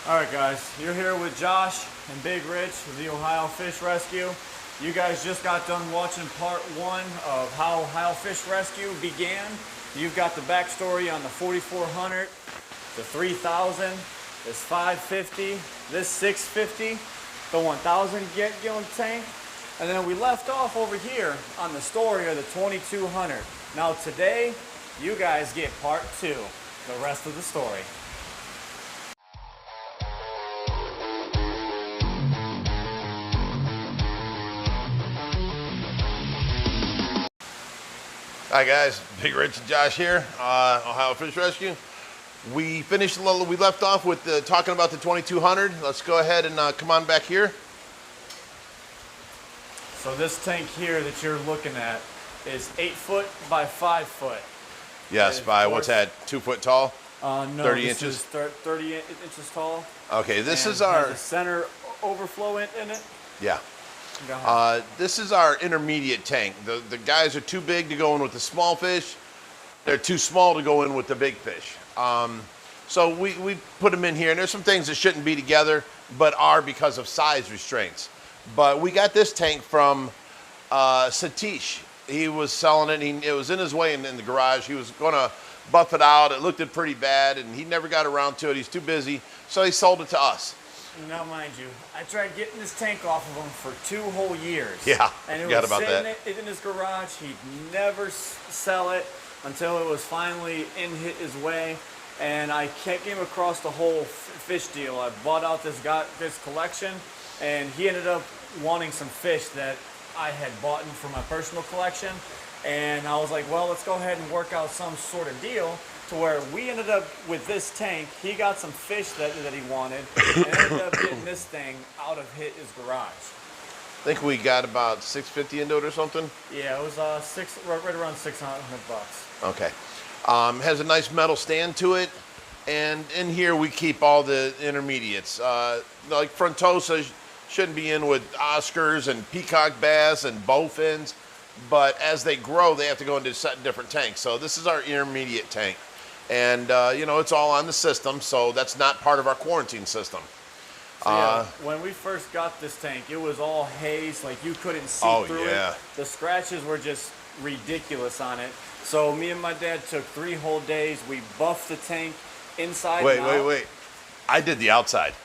Alright guys, you're here with Josh and Big Rich of the Ohio Fish Rescue. You guys just got done watching part 1 of how Ohio Fish Rescue began. You've got the backstory on the 4400, the 3000, this 550, this 650, the 1000 gallon tank, and then we left off over here on the story of the 2200. Now today, you guys get part 2, the rest of the story. Hi guys, Big Rich and Josh here, Ohio Fish Rescue. We finished, we left off with talking about the 2200. Let's go ahead and come on back here. So this tank here that you're looking at is 8 foot by 5 foot. Yes, by what's that, 2 foot tall? No, 30 this inches? is 30 inches tall. Okay, this and is our... has a center overflow in it. Yeah. Go ahead. This is our intermediate tank. The guys are too big to go in with the small fish. They're too small to go in with the big fish. So we put them in here, and there's some things that shouldn't be together, but are because of size restraints. But we got this tank from Satish. He was selling it. It was in his way in the garage. He was going to buff it out. It looked pretty bad, and he never got around to it. He's too busy, so he sold it to us. Now, mind you, I tried getting this tank off of him for 2 whole years. Yeah, and it forgot was about sitting that. in his garage. He'd never sell it until it was finally in his way. And I came across the whole fish deal. I bought out this collection, and he ended up wanting some fish that I had bought for my personal collection. And I was like, well, let's go ahead and work out some sort of deal to where we ended up with this tank. He got some fish that he wanted, and ended up getting this thing out of his garage. I think we got about $650 into it or something. Yeah, it was right around $600 bucks. Okay. Has a nice metal stand to it, and in here we keep all the intermediates. Like frontosa shouldn't be in with Oscars and peacock bass and bowfins, but as they grow, they have to go into different tanks. So this is our intermediate tank. And, you know, it's all on the system, so that's not part of our quarantine system. So, yeah, when we first got this tank, it was all haze, like you couldn't see through it. The scratches were just ridiculous on it. So me and my dad took 3 whole days. We buffed the tank inside and out. Wait. I did the outside.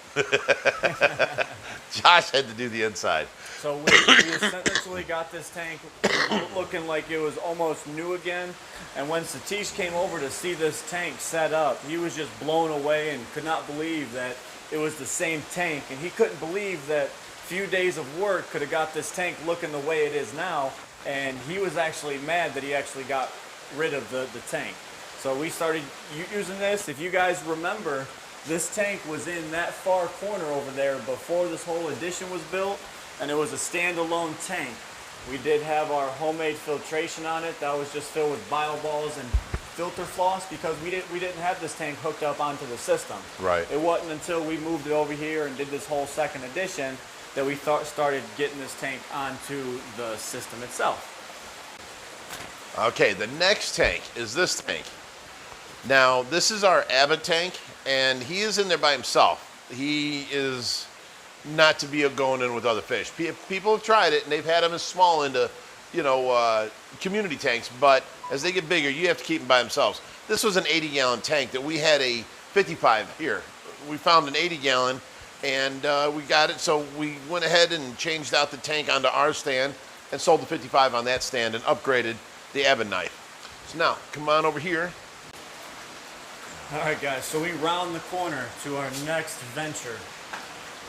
Josh had to do the inside. So we essentially got this tank looking like it was almost new again. And when Satish came over to see this tank set up, he was just blown away and could not believe that it was the same tank. And he couldn't believe that a few days of work could have got this tank looking the way it is now. And he was actually mad that he actually got rid of the tank. So we started using this. If you guys remember, this tank was in that far corner over there before this whole addition was built. And it was a standalone tank. We did have our homemade filtration on it. That was just filled with bio balls and filter floss because we didn't have this tank hooked up onto the system. Right. It wasn't until we moved it over here and did this whole second edition that we started getting this tank onto the system itself. Okay, the next tank is this tank. Now, this is our Avid Tank, and he is in there by himself. He is not to be going in with other fish. People have tried it, and they've had them as small into, you know, community tanks, but as they get bigger, you have to keep them by themselves. This was an 80-gallon tank that we had a 55 here. We found an 80-gallon, and we got it, so we went ahead and changed out the tank onto our stand and sold the 55 on that stand and upgraded the Avid knife. So now, come on over here. All right, guys, so we round the corner to our next venture.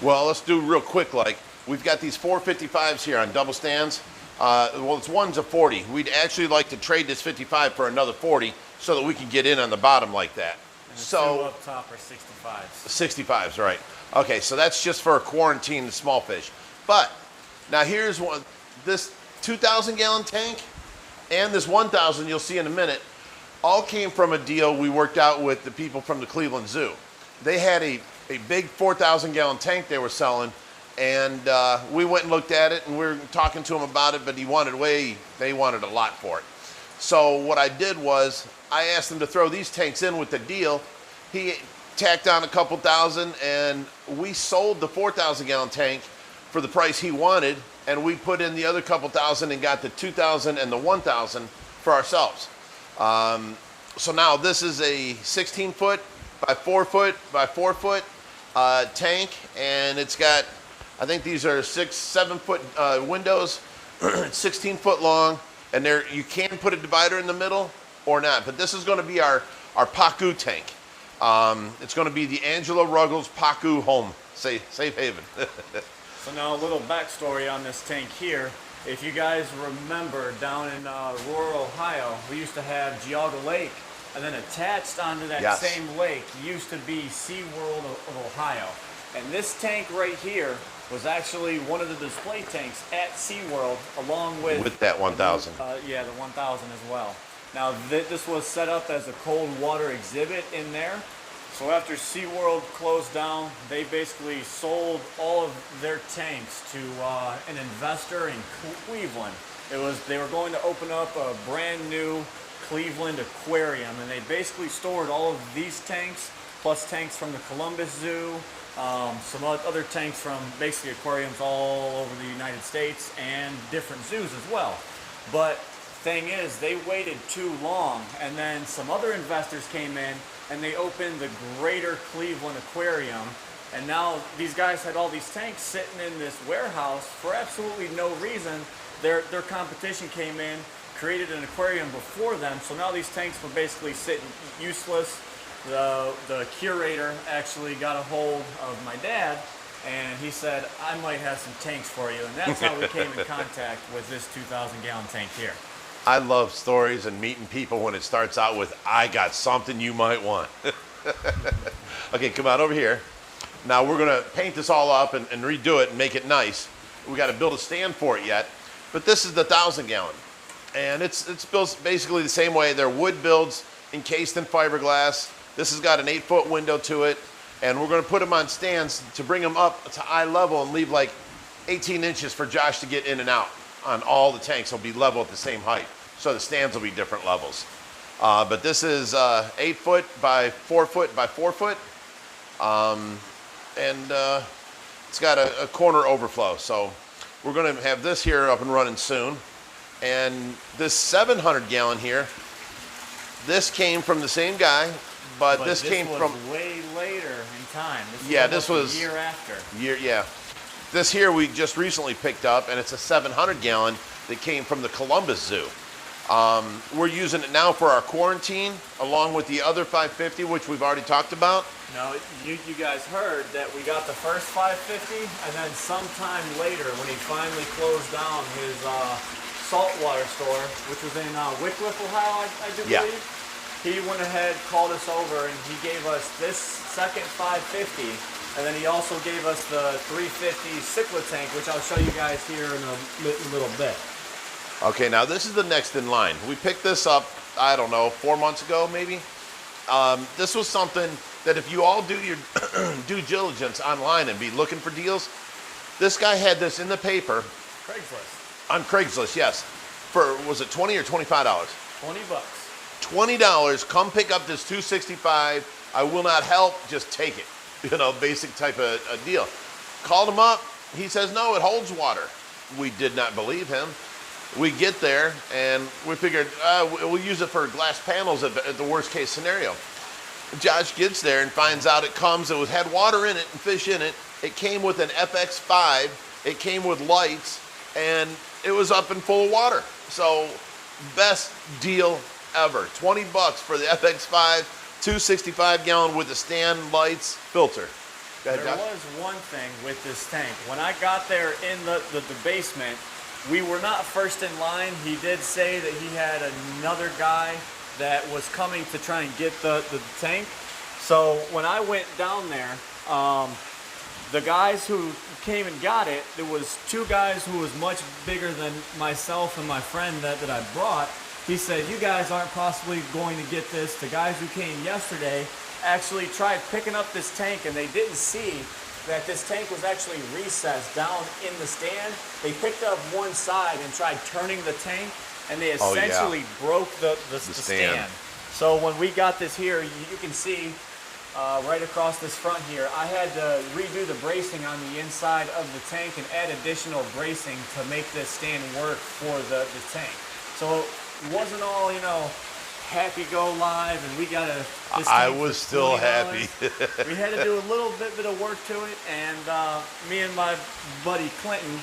Well, let's do real quick. Like, we've got these 455s here on double stands. Well, one's a 40. We'd actually like to trade this 55 for another 40 so that we can get in on the bottom like that. And the so 2 up top are 65s. 65s, right. Okay, so that's just for a quarantine small fish. But now here's one. This 2,000 gallon tank and this 1,000 you'll see in a minute all came from a deal we worked out with the people from the Cleveland Zoo. They had a big 4,000 gallon tank they were selling, and we went and looked at it, and we were talking to him about it, but they wanted a lot for it. So what I did was I asked them to throw these tanks in with the deal. He tacked on a couple thousand, and we sold the 4,000 gallon tank for the price he wanted, and we put in the other couple thousand and got the 2,000 and the 1,000 for ourselves. So now this is a 16 foot by 4 foot by 4 foot tank, and it's got, I think these are 6-7 foot windows. It's 16 foot long, and there you can put a divider in the middle or not, but this is going to be our Pacu tank. It's going to be the Angela Ruggles Pacu home, safe haven. So now a little backstory on this tank here. If you guys remember, down in rural Ohio, we used to have Geauga Lake, and then attached onto that same lake used to be SeaWorld of Ohio. And this tank right here was actually one of the display tanks at SeaWorld, along with that 1,000. Yeah, the 1,000 as well. Now this was set up as a cold water exhibit in there. So after SeaWorld closed down, they basically sold all of their tanks to an investor in Cleveland. They were going to open up a brand new Cleveland aquarium, and they basically stored all of these tanks, plus tanks from the Columbus Zoo, some other tanks from basically aquariums all over the United States and different zoos as well. But thing is, they waited too long, and then some other investors came in and they opened the Greater Cleveland Aquarium, and now these guys had all these tanks sitting in this warehouse for absolutely no reason. Their competition came in, created an aquarium before them, so now these tanks were basically sitting useless. The curator actually got a hold of my dad, and he said, I might have some tanks for you, and that's how we came in contact with this 2,000 gallon tank here. I love stories and meeting people when it starts out with, I got something you might want. Okay, come on over here. Now we're gonna paint this all up and redo it and make it nice. We gotta build a stand for it yet, but this is the 1,000 gallon. And it's built basically the same way. They're wood builds encased in fiberglass. This has got an 8-foot window to it, and we're gonna put them on stands to bring them up to eye level and leave like 18 inches for Josh to get in and out on all the tanks. Will be level at the same height. So the stands will be different levels. But this is 8 foot by 4 foot by 4 foot. It's got a corner overflow. So we're gonna have this here up and running soon. And this 700 gallon here, this came from the same guy, but this came from way later in time. This was a year after. This here we just recently picked up, and it's a 700 gallon that came from the Columbus Zoo. We're using it now for our quarantine, along with the other 550, which we've already talked about. Now, you guys heard that we got the first 550, and then sometime later, when he finally closed down his saltwater store, which was in Wickliffe, Ohio, I do believe, he went ahead, called us over, and he gave us this second 550, and then he also gave us the 350 cichlid tank, which I'll show you guys here in a little bit. Okay, now this is the next in line. We picked this up, I don't know, 4 months ago maybe. This was something that if you all do your due diligence online and be looking for deals, this guy had this in the paper. Craigslist. On Craigslist, yes. For, was it $20 or $25? 20 bucks. $20, come pick up this 265. I will not help, just take it. You know, basic type of a deal. Called him up, he says, no, it holds water. We did not believe him. We get there, and we figured we'll use it for glass panels at the worst case scenario. Josh gets there and finds out it had water in it and fish in it. It came with an FX5. It came with lights, and it was up and full of water. So, best deal ever. 20 bucks for the FX5, 265 gallon with the stand, lights, filter. Go ahead, Josh. There was one thing with this tank. When I got there in the basement, we were not first in line. He did say that he had another guy that was coming to try and get the tank. So when I went down there, the guys who came and got it, there was two guys who was much bigger than myself and my friend that I brought. He said, you guys aren't possibly going to get this. The guys who came yesterday actually tried picking up this tank, and they didn't see that this tank was actually recessed down in the stand. They picked up one side and tried turning the tank, and they essentially broke the stand. So when we got this here, you can see right across this front here. I had to redo the bracing on the inside of the tank and add additional bracing to make this stand work for the tank. So it wasn't all, you know, happy go live and we got I was still happy. We had to do a little bit of work to it, and me and my buddy Clinton,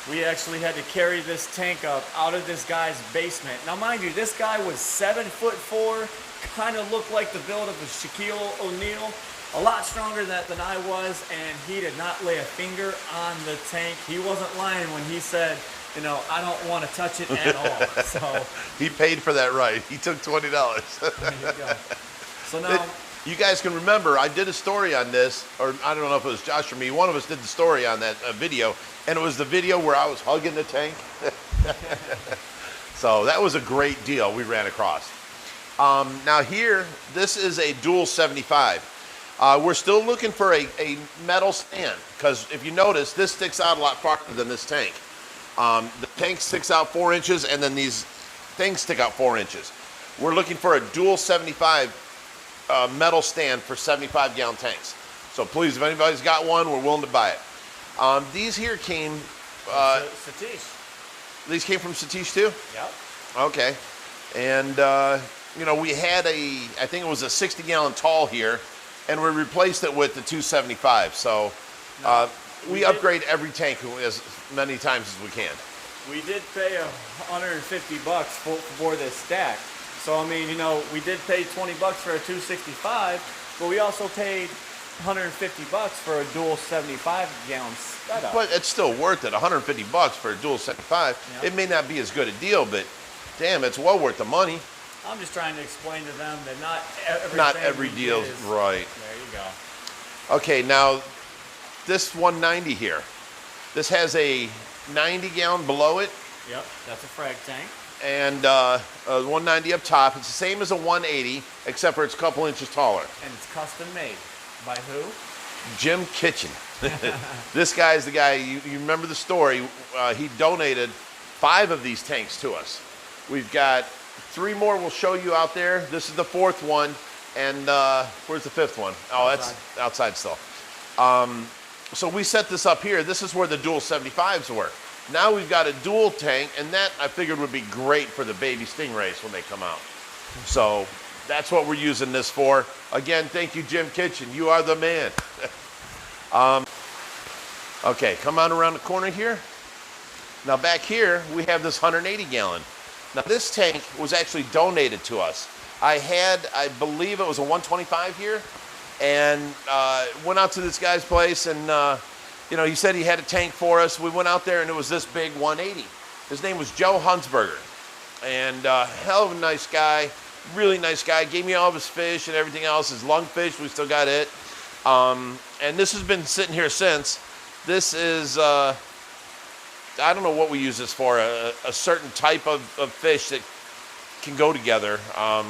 we actually had to carry this tank up out of this guy's basement. Now mind you, this guy was 7'4", kind of looked like the build of a Shaquille O'Neal, a lot stronger than I was, and he did not lay a finger on the tank. He wasn't lying when he said, you know, I don't want to touch it at all. So he paid for that right. He took $20. There you go. So now, you guys can remember, I did a story on this, or I don't know if it was Josh or me. One of us did the story on that video, and it was the video where I was hugging the tank. So that was a great deal we ran across. Now here, this is a dual 75. We're still looking for a metal stand, because if you notice, this sticks out a lot farther than this tank. The tank sticks out 4 inches, and then these things stick out 4 inches. We're looking for a dual 75 metal stand for 75-gallon tanks. So please, if anybody's got one, we're willing to buy it. These here came... Satish. These came from Satish too? Yep. Okay. And, you know, we had I think it was a 60-gallon tall here, and we replaced it with the 275. So we upgrade every tank as many times as we can. We did pay $150 for this stack. So I mean, you know, we did pay $20 for a 265, but we also paid $150 for a dual 75-gallon setup. But it's still worth it. $150 for a dual 75. Yep. It may not be as good a deal, but damn, it's well worth the money. I'm just trying to explain to them that not every deal is right. There you go. Okay, now this 190 here. This has a 90-gallon below it. Yep, that's a frag tank. And 190 up top. It's the same as a 180, except for it's a couple inches taller. And it's custom made. By who? Jim Kitchen. This guy is the guy, you remember the story, he donated 5 of these tanks to us. We've got 3 more we'll show you out there. This is the 4th one, and where's the 5th one? Oh, outside. That's outside still. So we set this up here. This is where the dual 75s were. Now we've got a dual tank, and that I figured would be great for the baby stingrays when they come out. So that's what we're using this for. Again, thank you, Jim Kitchen. You are the man. Okay, come on around the corner here. Now back here, we have this 180-gallon. Now this tank was actually donated to us. I believe it was a 125 here, and went out to this guy's place, and you know, he said he had a tank for us. We went out there, and it was this big 180. His name was Joe Hunsberger, and hell of a nice guy. Really nice guy. Gave me all of his fish and everything else. His lungfish, we still got it. And this has been sitting here since. This is, I don't know what we use this for, a certain type of fish that can go together. A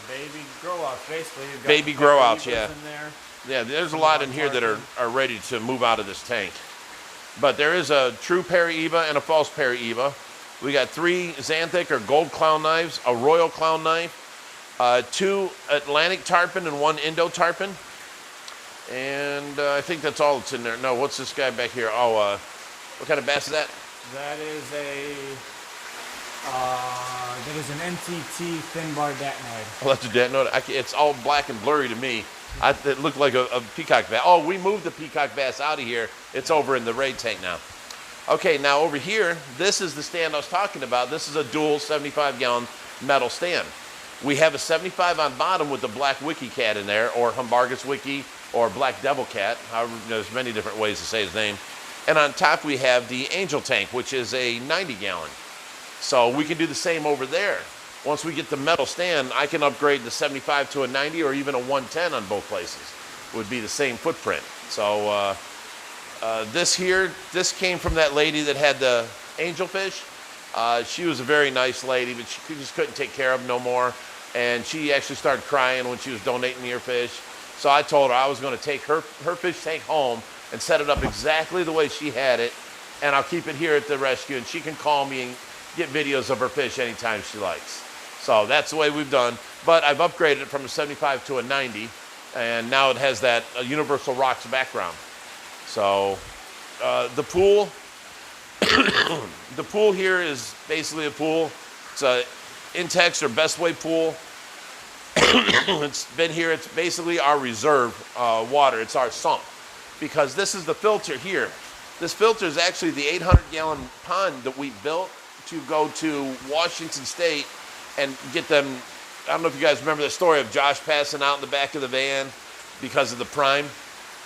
baby grow out, basically. You've got baby grow outs, yeah. In there. Yeah, there's a lot in here that are ready to move out of this tank. But there is a true Paraiba and a false Paraiba. We got 3 Xanthic or gold clown knives, a royal clown knife, 2 Atlantic tarpon and 1 Indo tarpon. And I think that's all that's in there. No, what's this guy back here? Oh, what kind of bass is that? That is an NTT thin bar datnoid. Oh, that's a datnoid. It's all black and blurry to me. It looked like a peacock bass. Oh, we moved the peacock bass out of here. It's over in the raid tank now. Okay, now over here, this is the stand I was talking about. This is a dual 75-gallon metal stand. We have a 75 on bottom with the black wiki cat in there, or Humbargus wiki, or black devil cat. However, there's many different ways to say his name. And on top we have the angel tank, which is a 90-gallon. So we can do the same over there. Once we get the metal stand, I can upgrade the 75 to a 90 or even a 110 on both places. Would be the same footprint. So this came from that lady that had the angelfish. She was a very nice lady, but she just couldn't take care of them no more. And she actually started crying when she was donating me her fish. So I told her I was going to take her fish tank home and set it up exactly the way she had it. And I'll keep it here at the rescue, and she can call me and get videos of her fish anytime she likes. So that's the way we've done. But I've upgraded it from a 75 to a 90. and now it has that Universal Rocks background. So the pool, the pool here is basically a pool. It's a Intex or Best Way pool. It's been here. It's basically our reserve water. It's our sump, because this is the filter here. This filter is actually the 800-gallon pond that we built to go to Washington State and get them. I don't know if you guys remember the story of Josh passing out in the back of the van because of the prime.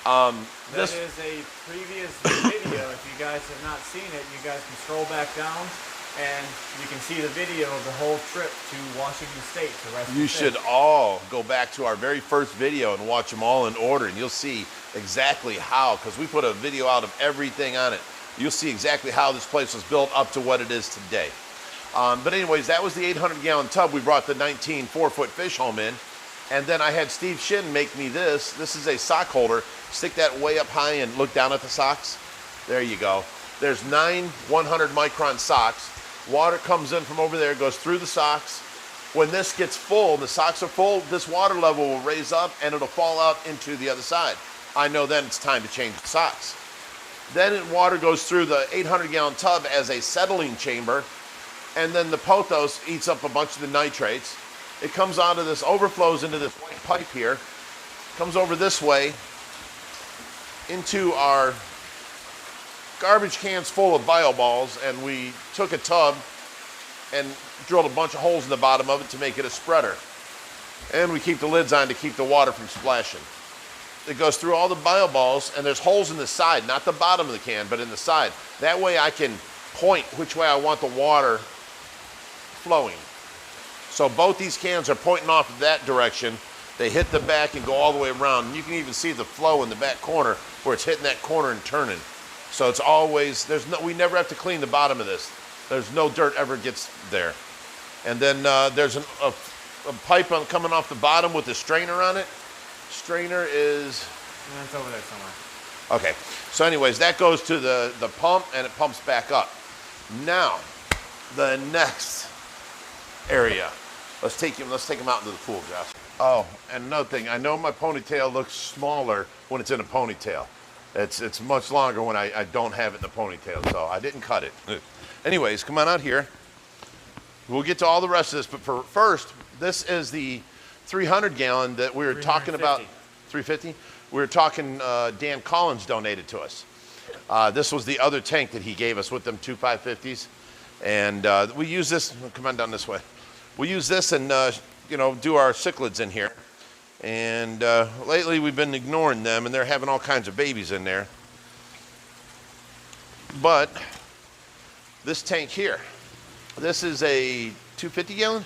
That is a previous video. If you guys have not seen it, you guys can scroll back down and you can see the video of the whole trip to Washington State to rescue. You should all go back to our very first video and watch them all in order, and you'll see exactly how, because we put a video out of everything on it. You'll see exactly how this place was built up to what it is today. But anyways, that was the 800-gallon tub. We brought the 19 4-foot fish home in, and then I had Steve Shin make me this. This is a sock holder. Stick that way up high and look down at the socks. There you go. There's 9 100-micron socks. Water comes in from over there, goes through the socks. When this gets full, the socks are full, this water level will raise up and it'll fall out into the other side. I know then it's time to change the socks. Then water goes through the 800-gallon tub as a settling chamber, and then the pothos eats up a bunch of the nitrates. It comes out of this, overflows into this white pipe here, comes over this way into our garbage cans full of bio balls, and we took a tub and drilled a bunch of holes in the bottom of it to make it a spreader. And we keep the lids on to keep the water from splashing. It goes through all the bio balls, and there's holes in the side, not the bottom of the can, but in the side. That way I can point which way I want the water flowing. So both these cans are pointing off that direction. They hit the back and go all the way around. And you can even see the flow in the back corner where it's hitting that corner and turning. So it's always, we never have to clean the bottom of this. There's no dirt ever gets there. And then there's a pipe coming off the bottom with a strainer on it. Strainer is... It's over there somewhere. Okay, so anyways, that goes to the pump and it pumps back up. Now, the next area. Let's take him out into the pool, Josh. Oh, and another thing, I know my ponytail looks smaller when it's in a ponytail. It's much longer when I don't have it in the ponytail, so I didn't cut it. Anyways, come on out here. We'll get to all the rest of this, but first, this is the 300-gallon that we were talking about. 350? We were talking, Dan Collins donated to us. This was the other tank that he gave us with them 2 550s. And we use this, come on down this way. We use this and, do our cichlids in here. And lately we've been ignoring them, and they're having all kinds of babies in there. But this tank here, this is a 250 gallon?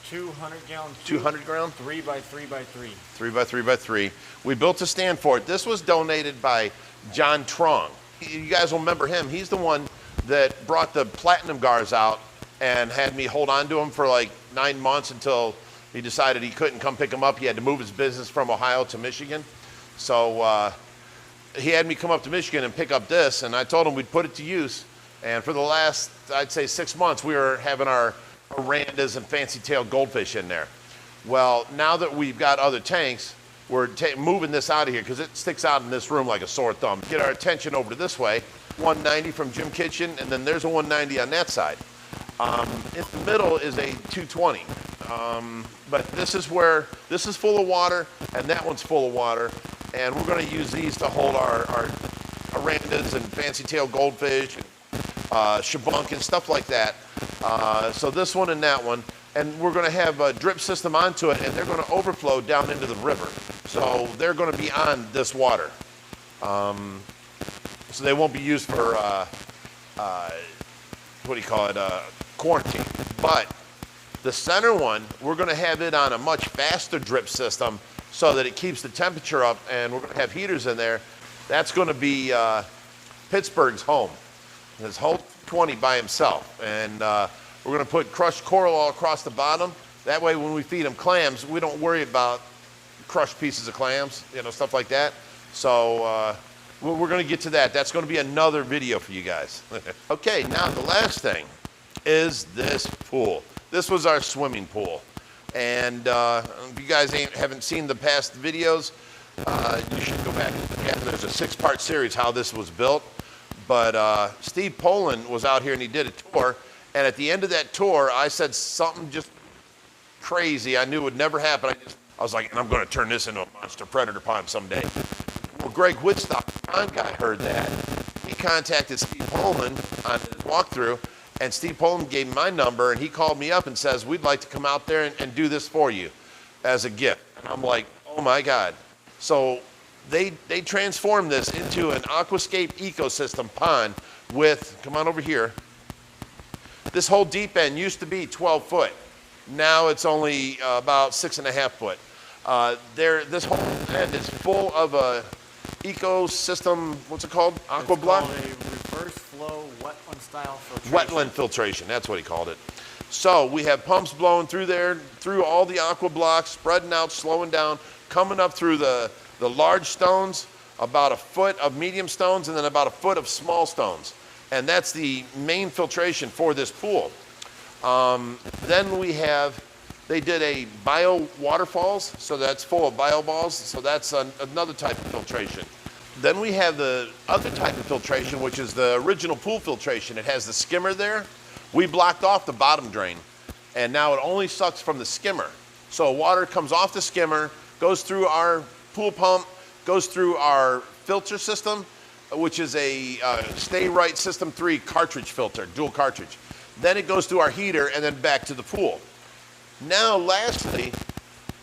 200 gallon. 200 gallon? 3 by 3 by 3. 3 by 3 by 3. We built a stand for it. This was donated by John Trong. You guys will remember him. He's the one that brought the platinum gars out and had me hold on to them for like 9 months until he decided he couldn't come pick them up. He had to move his business from Ohio to Michigan. So he had me come up to Michigan and pick up this, and I told him we'd put it to use. And for the last, I'd say 6 months, we were having our orandas and fancy-tailed goldfish in there. Well, now that we've got other tanks, we're moving this out of here because it sticks out in this room like a sore thumb. Get our attention over to this way. 190 from Jim Kitchen, and then there's a 190 on that side. In the middle is a 220. But this is where, this is full of water, and that one's full of water. And we're going to use these to hold our orandas and fancy-tailed goldfish, and shabunk and stuff like that. So this one and that one. And we're going to have a drip system onto it, and they're going to overflow down into the river. So they're going to be on this water. So they won't be used for, quarantine. But the center one, we're going to have it on a much faster drip system so that it keeps the temperature up, and we're going to have heaters in there. That's going to be Pittsburgh's home. His whole 20 by himself. And we're going to put crushed coral all across the bottom. That way when we feed him clams, we don't worry about crushed pieces of clams, stuff like that. So we're going to get to that. That's going to be another video for you guys. Okay, now the last thing is this pool. This was our swimming pool. And if you guys haven't seen the past videos, You should go back. Again, there's a 6-part series how this was built. But Steve Poland was out here and he did a tour. And at the end of that tour, I said something just crazy I knew would never happen. I was like, I'm going to turn this into a monster predator pond someday. Well, Greg Woodstock, the pond guy, heard that. He contacted Steve Poland on his walkthrough, and Steve Poland gave him my number, and he called me up and says, we'd like to come out there and do this for you as a gift. And I'm like, oh my God. So they transformed this into an aquascape ecosystem pond with, come on over here, this whole deep end used to be 12 foot. Now it's only about 6.5 foot. This whole end is full of a ecosystem, what's it called? Aqua block? It's called a reverse flow wetland style filtration. Wetland filtration, that's what he called it. So we have pumps blowing through there, through all the aqua blocks, spreading out, slowing down, coming up through the large stones, about a foot of medium stones, and then about a foot of small stones. And that's the main filtration for this pool. Then we have, they did a bio waterfalls, so that's full of bio balls, so that's another type of filtration. Then we have the other type of filtration, which is the original pool filtration. It has the skimmer there. We blocked off the bottom drain, and now it only sucks from the skimmer. So water comes off the skimmer, goes through our pool pump, goes through our filter system, which is a Stay Right System 3 cartridge filter, dual cartridge. Then it goes through our heater and then back to the pool. Now, lastly,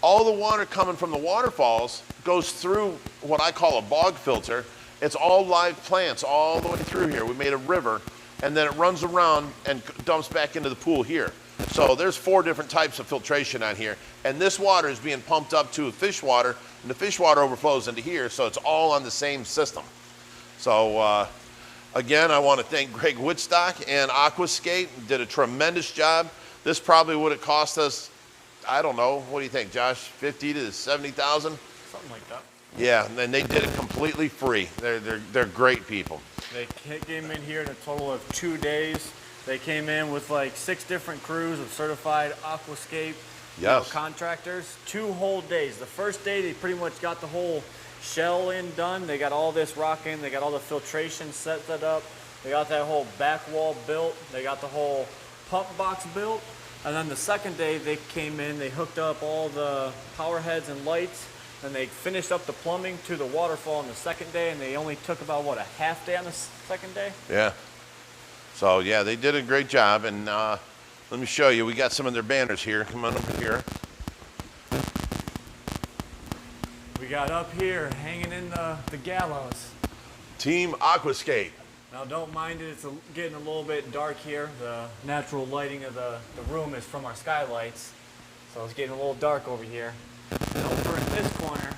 all the water coming from the waterfalls goes through what I call a bog filter. It's all live plants all the way through here. We made a river, and then it runs around and dumps back into the pool here. So there's 4 different types of filtration on here, and this water is being pumped up to fish water, and the fish water overflows into here, so it's all on the same system. So again, I want to thank Greg Woodstock and Aquascape. Did a tremendous job. This probably would have cost us, I don't know, what do you think, Josh? 50 to 70,000? Something like that. Yeah, and they did it completely free. They're great people. They came in here in a total of 2 days. They came in with like 6 different crews of certified Aquascape contractors. 2 whole days. The first day, they pretty much got the whole shell in done. They got all this rock in. They got all the filtration set up. They got that whole back wall built. They got the whole pump box built. And then the second day, they came in. They hooked up all the power heads and lights. And they finished up the plumbing to the waterfall on the second day. And they only took about, what, a half day on the second day? Yeah. So, yeah, they did a great job. And let me show you. We got some of their banners here. Come on over here. We got up here hanging in the gallows. Team Aquascape. Now don't mind it, it's getting a little bit dark here. The natural lighting of the room is from our skylights. So it's getting a little dark over here. And over in this corner,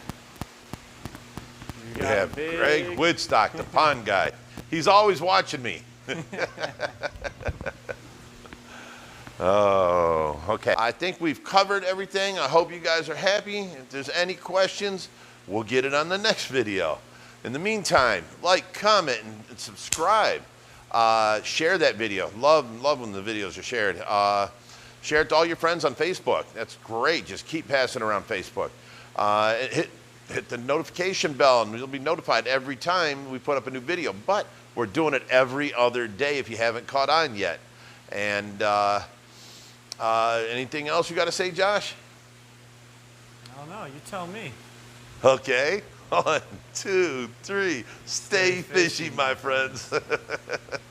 we have Greg Woodstock, the pond guy. He's always watching me. Oh, okay. I think we've covered everything. I hope you guys are happy. If there's any questions, we'll get it on the next video. In the meantime, like, comment, and subscribe. Share that video. Love when the videos are shared. Share it to all your friends on Facebook. That's great. Just keep passing around Facebook. Hit the notification bell, and you'll be notified every time we put up a new video. But we're doing it every other day if you haven't caught on yet. And anything else you got to say, Josh? I don't know. You tell me. Okay. 1, 2, 3. Stay fishy, my friends.